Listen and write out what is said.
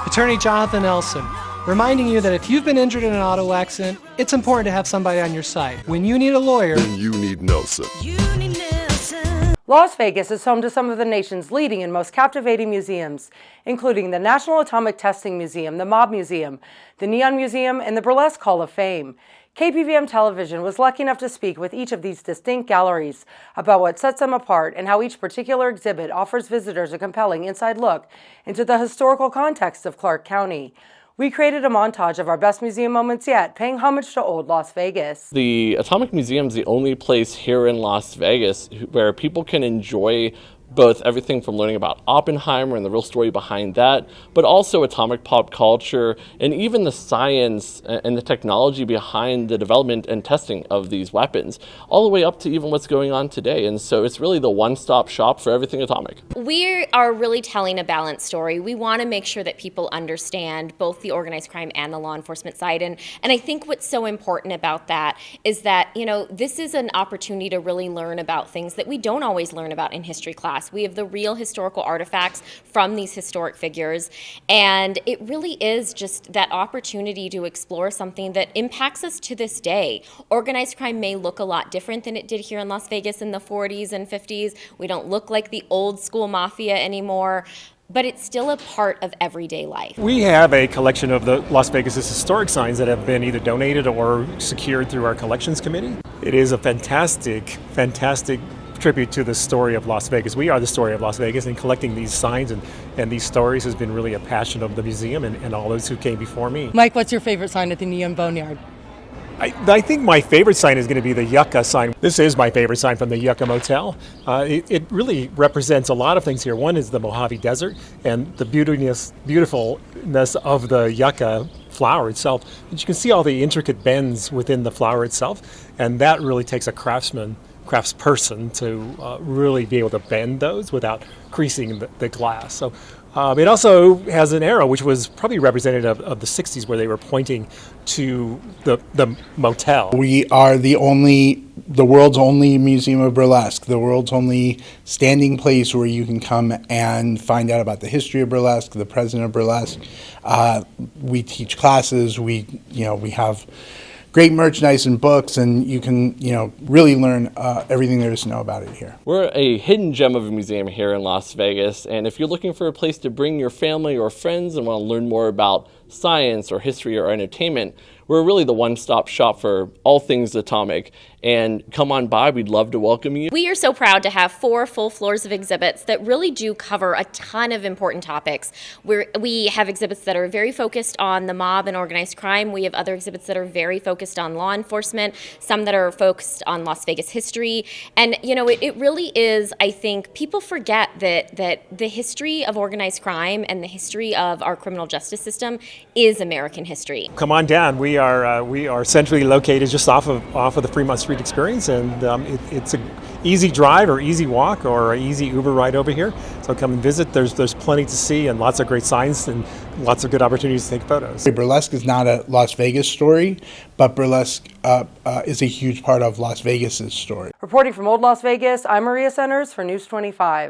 Attorney Jonathan Elson, reminding you that if you've been injured in an auto accident, it's important to have somebody on your side. When you need a lawyer, then you need Nelson. Las Vegas is home to some of the nation's leading and most captivating museums, including the National Atomic Testing Museum, the Mob Museum, the Neon Museum, and the Burlesque Hall of Fame. KPVM Television was lucky enough to speak with each of these distinct galleries about what sets them apart and how each particular exhibit offers visitors a compelling inside look into the historical context of Clark County. We created a montage of our best museum moments yet, paying homage to old Las Vegas. The Atomic Museum is the only place here in Las Vegas where people can enjoy both everything from learning about Oppenheimer and the real story behind that, but also atomic pop culture and even the science and the technology behind the development and testing of these weapons, all the way up to even what's going on today. And so it's really the one-stop shop for everything atomic. We are really telling a balanced story. We want to make sure that people understand both the organized crime and the law enforcement side. And I think what's so important about that is that, this is an opportunity to really learn about things that we don't always learn about in history class. We have the real historical artifacts from these historic figures, and it really is just that opportunity to explore something that impacts us to this day. Organized crime may look a lot different than it did here in Las Vegas in the 40s and 50s. We don't look like the old school mafia anymore, but it's still a part of everyday life. We have a collection of the Las Vegas' historic signs that have been either donated or secured through our collections committee. It is a fantastic tribute to the story of Las Vegas. We are the story of Las Vegas, and collecting these signs and these stories has been really a passion of the museum and all those who came before me. Mike, what's your favorite sign at the Neon Boneyard? I think my favorite sign is going to be the Yucca sign. This is my favorite sign from the Yucca Motel. It really represents a lot of things here. One is the Mojave Desert and the beautifulness of the yucca flower itself. And you can see all the intricate bends within the flower itself, and that really takes a craftsperson to really be able to bend those without creasing the glass. So it also has an arrow, which was probably representative of the 60s, where they were pointing to the motel. We are the world's only museum of burlesque, the world's only standing place where you can come and find out about the history of burlesque, the president of burlesque. We teach classes. We have great merchandise and books, and you can, really learn everything there is to know about it here. We're a hidden gem of a museum here in Las Vegas, and if you're looking for a place to bring your family or friends and want to learn more about science or history or entertainment, we're really the one-stop shop for all things atomic. And come on by, we'd love to welcome you. We are so proud to have 4 full floors of exhibits that really do cover a ton of important topics. We have exhibits that are very focused on the mob and organized crime. We have other exhibits that are very focused on law enforcement, some that are focused on Las Vegas history. And, it really is, I think, people forget that the history of organized crime and the history of our criminal justice system is American history. Come on down. We are centrally located just off of the Fremont Street Experience, and it's an easy drive or easy walk or an easy Uber ride over here. So come and visit. There's plenty to see and lots of great signs and lots of good opportunities to take photos. Burlesque is not a Las Vegas story, but burlesque is a huge part of Las Vegas' story. Reporting from Old Las Vegas, I'm Maria Centers for News 25.